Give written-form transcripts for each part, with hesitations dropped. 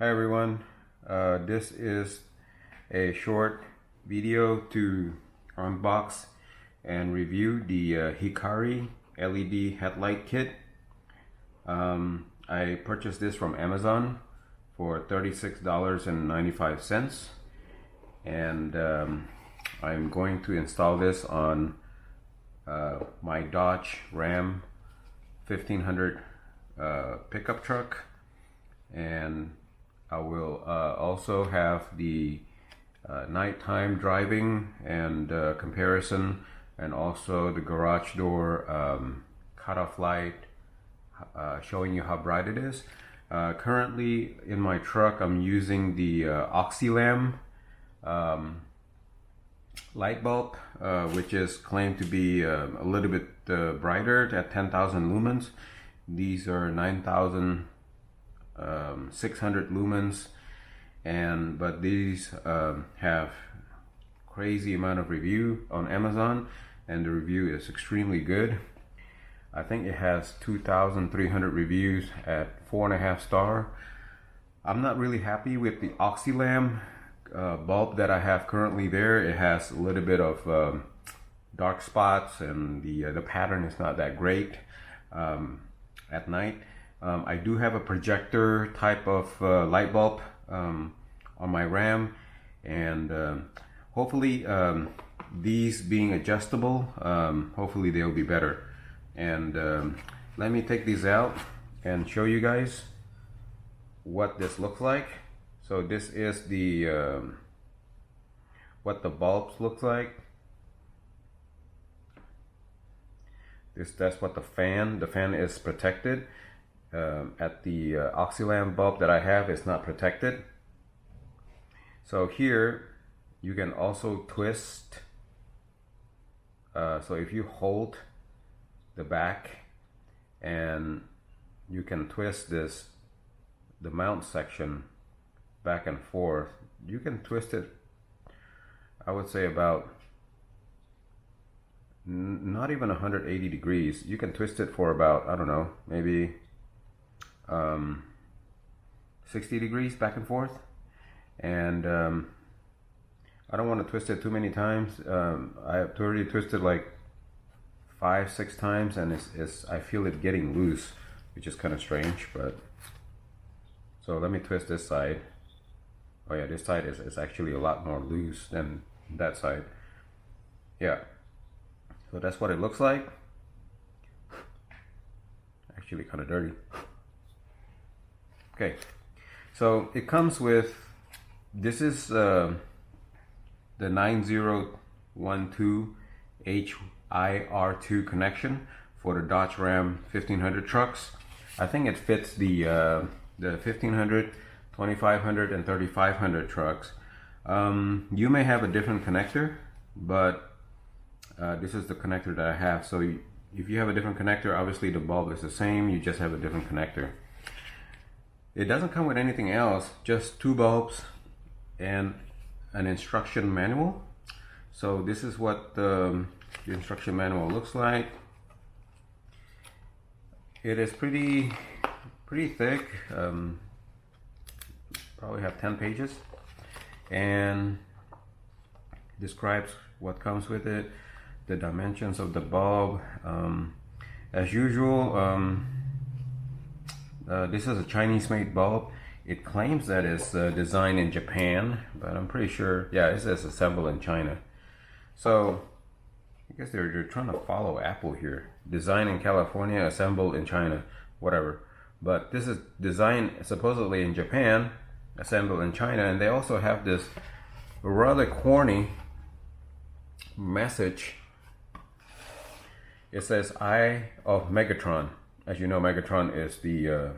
Hi everyone, this is a short video to unbox and review the HIKARI LED headlight kit. I purchased this from Amazon for $36.95 and I'm going to install this on my Dodge Ram 1500 pickup truck, and I will also have the nighttime driving and comparison, and also the garage door cutoff light showing you how bright it is. Currently in my truck I'm using the Oxylam light bulb, which is claimed to be a little bit brighter at 10,000 lumens. These are 9,600 lumens, but these have crazy amount of review on Amazon, and the review is extremely good. I think it has 2,300 reviews at 4.5 star. I'm not really happy with the Oxylam bulb that I have currently there. It has a little bit of dark spots, and the pattern is not that great at night. I do have a projector type of light bulb on my Ram, and hopefully these being adjustable, hopefully they'll be better. And let me take these out and show you guys what this looks like. So this is the what the bulbs look like. That's what the fan is protected. At the Oxylam bulb that I have, it's not protected. So here you can also twist, so if you hold the back and you can twist the mount section back and forth, you can twist it, I would say about not even 180 degrees. You can twist it for about, I don't know, maybe 60 degrees back and forth. And I don't want to twist it too many times. I've already twisted like 5-6 times, and I feel it getting loose, which is kind of strange. But so let me twist this side. Oh yeah, this side is actually a lot more loose than that side. Yeah, so that's what it looks like. Actually kind of dirty. Okay, so it comes with, this is the 9012 HIR2 connection for the Dodge Ram 1500 trucks. I think it fits the 1500, 2500 and 3500 trucks. You may have a different connector, but this is the connector that I have. So if you have a different connector, obviously the bulb is the same, you just have a different connector. It doesn't come with anything else, just 2 bulbs and an instruction manual. So this is what the instruction manual looks like. It is pretty thick, probably have 10 pages, and describes what comes with it, the dimensions of the bulb. As usual, this is a Chinese-made bulb. It claims that it's designed in Japan, but I'm pretty sure, yeah, it says assembled in China. So I guess they're trying to follow Apple here. Designed in California, assembled in China, whatever. But this is designed supposedly in Japan, assembled in China, and they also have this rather corny message. It says "Eye of Megatron." As you know, Megatron is the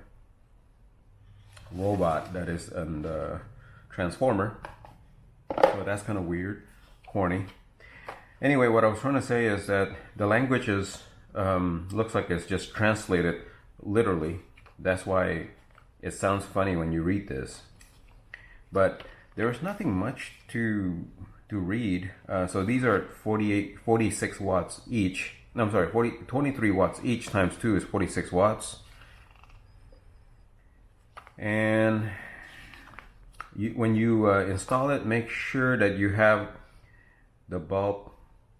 robot that is a Transformer. So that's kind of weird, corny. Anyway, what I was trying to say is that the language is looks like it's just translated literally. That's why it sounds funny when you read this. But there is nothing much to read. So these are 46 watts each. No, I'm sorry, 23 watts each times 2 is 46 watts. And when you install it, make sure that you have the bulb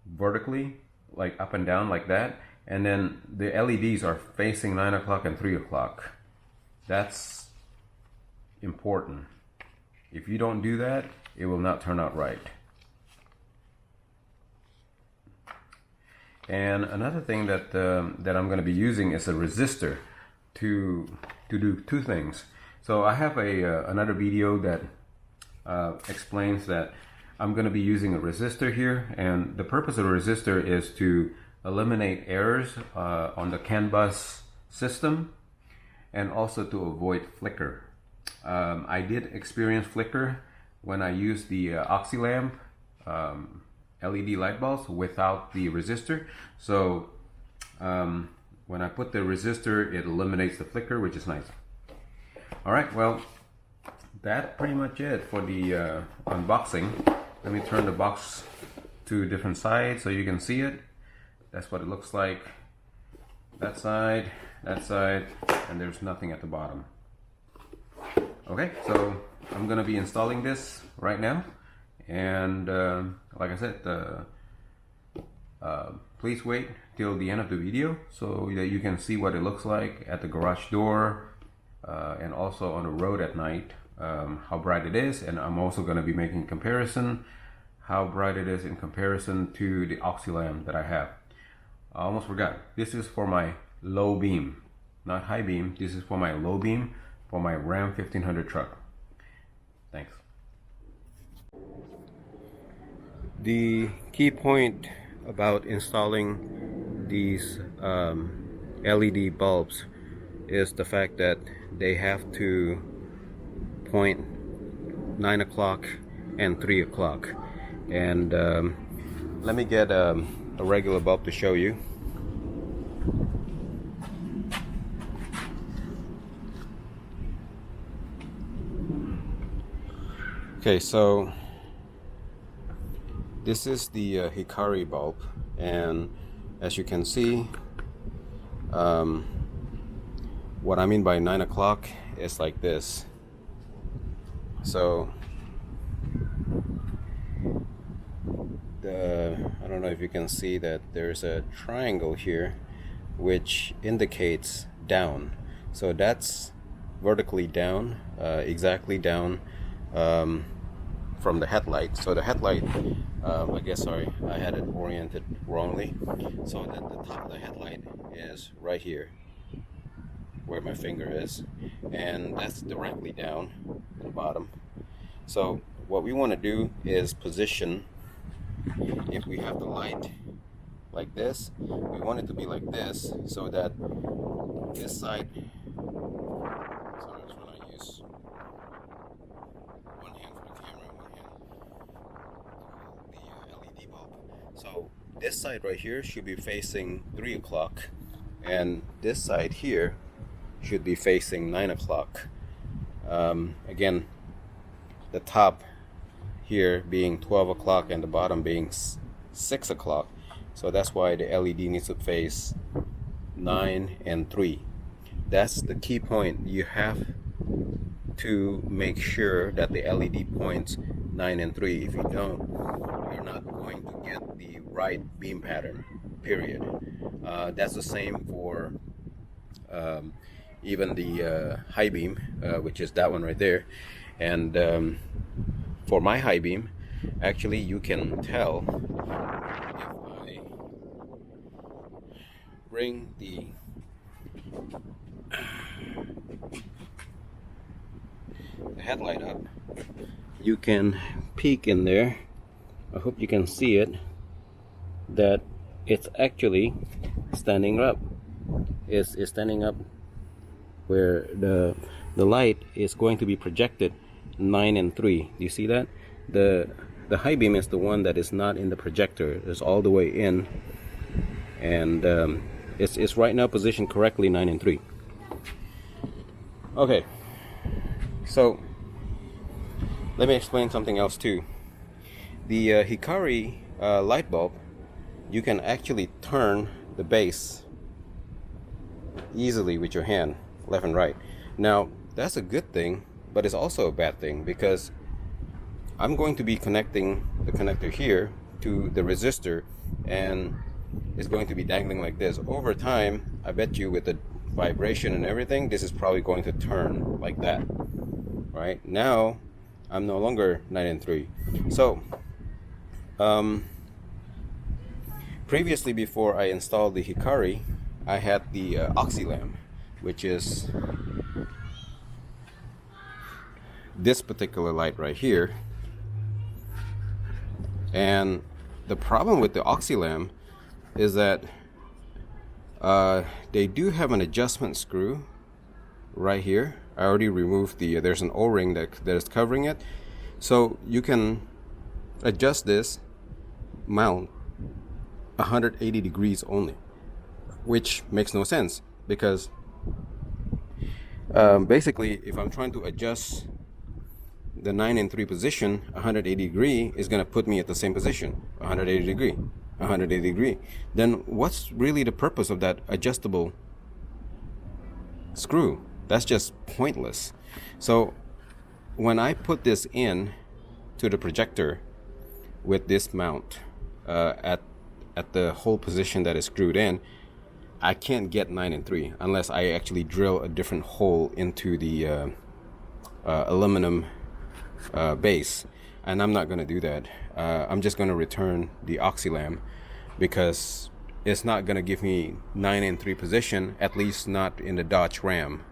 vertically, like up and down like that, and then the LEDs are facing 9 o'clock and 3 o'clock. That's important. If you don't do that, it will not turn out right. And another thing that that I'm going to be using is a resistor to do two things. So I have another video that explains that I'm going to be using a resistor here, and the purpose of a resistor is to eliminate errors on the CAN bus system, and also to avoid flicker. I did experience flicker when I used the OxyLamp LED light bulbs without the resistor. So when I put the resistor, it eliminates the flicker, which is nice. All right, well, that's pretty much it for the unboxing. Let me turn the box to different sides so you can see it. That's what it looks like. That side, and there's nothing at the bottom. Okay, so I'm gonna be installing this right now, and like I said, please wait till the end of the video so that you can see what it looks like at the garage door and also on the road at night, how bright it is. And I'm also going to be making a comparison how bright it is in comparison to the OxyLamp that I have. I almost forgot, this is for my low beam, not high beam. This is for my low beam for my Ram 1500 truck. Thanks. The key point about installing these LED bulbs is the fact that they have to point 9 o'clock and 3 o'clock. And let me get a regular bulb to show you. Okay, so this is the Hikari bulb, and as you can see, what I mean by 9 o'clock is like this. So I don't know if you can see that there's a triangle here which indicates down. So that's vertically down, exactly down from the headlight. So the headlight, I guess, sorry, I had it oriented wrongly. So that the top of the headlight is right here where my finger is, and that's directly down at the bottom. So what we want to do is position, if we have the light like this, we want it to be like this, so that this side, sorry, I was going to use one hand for the camera, one hand to hold the LED bulb. So this side right here should be facing 3 o'clock, and this side here should be facing 9 o'clock. Again, the top here being 12 o'clock and the bottom being 6 o'clock. So that's why the LED needs to face 9 and 3. That's the key point. You have to make sure that the LED points 9 and 3. If you don't, you're not going to get the right beam pattern, period. That's the same for even the high beam, which is that one right there. And for my high beam, actually you can tell if I bring the headlight up, you can peek in there. I hope you can see it, that it's actually standing up. It's standing up where the light is going to be projected 9 and 3. Do you see that? The high beam is the one that is not in the projector. It's all the way in, and it's right now positioned correctly 9 and 3. Okay, so let me explain something else too. The Hikari light bulb, you can actually turn the base easily with your hand, left and right. Now that's a good thing, but it's also a bad thing because I'm going to be connecting the connector here to the resistor, and it's going to be dangling like this. Over time, I bet you with the vibration and everything, this is probably going to turn like that. Right now, I'm no longer 9 and 3. So, previously, before I installed the Hikari, I had the oxy lamp, which is this particular light right here. And the problem with the oxy lamp is that they do have an adjustment screw right here. I already removed the there's an O-ring that is covering it, so you can adjust this mount 180 degrees only, which makes no sense because basically if I'm trying to adjust the 9 and 3 position, 180 degree is going to put me at the same position, 180 degree, 180 degree. Then what's really the purpose of that adjustable screw? That's just pointless. So when I put this in to the projector with this mount at the hole position that is screwed in, I can't get 9 and 3 unless I actually drill a different hole into the aluminum base, and I'm not going to do that. I'm just going to return the oxy lamp because it's not going to give me 9 and 3 position, at least not in the Dodge Ram,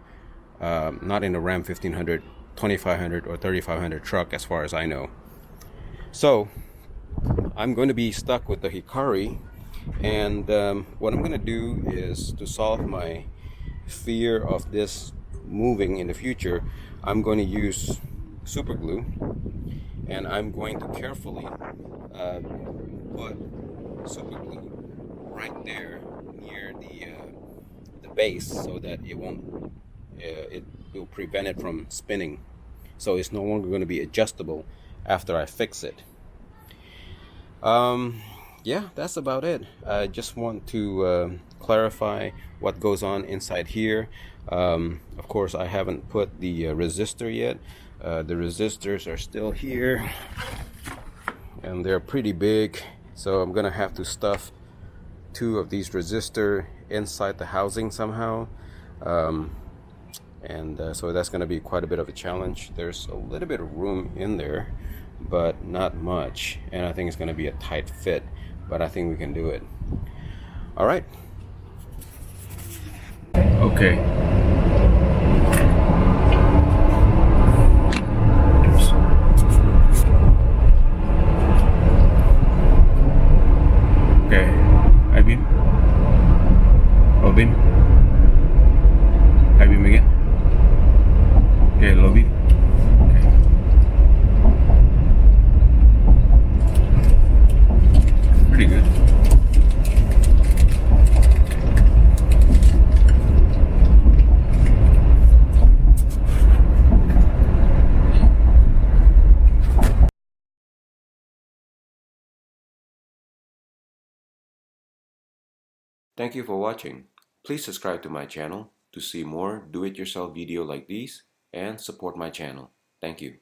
not in the Ram 1500, 2500 or 3500 truck as far as I know. So I'm going to be stuck with the Hikari, and what I'm going to do is, to solve my fear of this moving in the future, I'm going to use super glue, and I'm going to carefully put super glue right there near the base so that it won't it will prevent it from spinning, so it's no longer going to be adjustable after I fix it. Yeah, that's about it. I just want to clarify what goes on inside here. Of course, I haven't put the resistor yet. The resistors are still here, and they're pretty big, so I'm gonna have to stuff 2 of these resistors inside the housing somehow, so that's gonna be quite a bit of a challenge. There's a little bit of room in there, but not much, and I think it's gonna be a tight fit, but I think we can do it. All right. Okay. Okay, Ibim, Robin, Ibim again. Okay, lobby. Okay. Pretty good. Thank you for watching. Please subscribe to my channel to see more do-it-yourself video like these and support my channel. Thank you.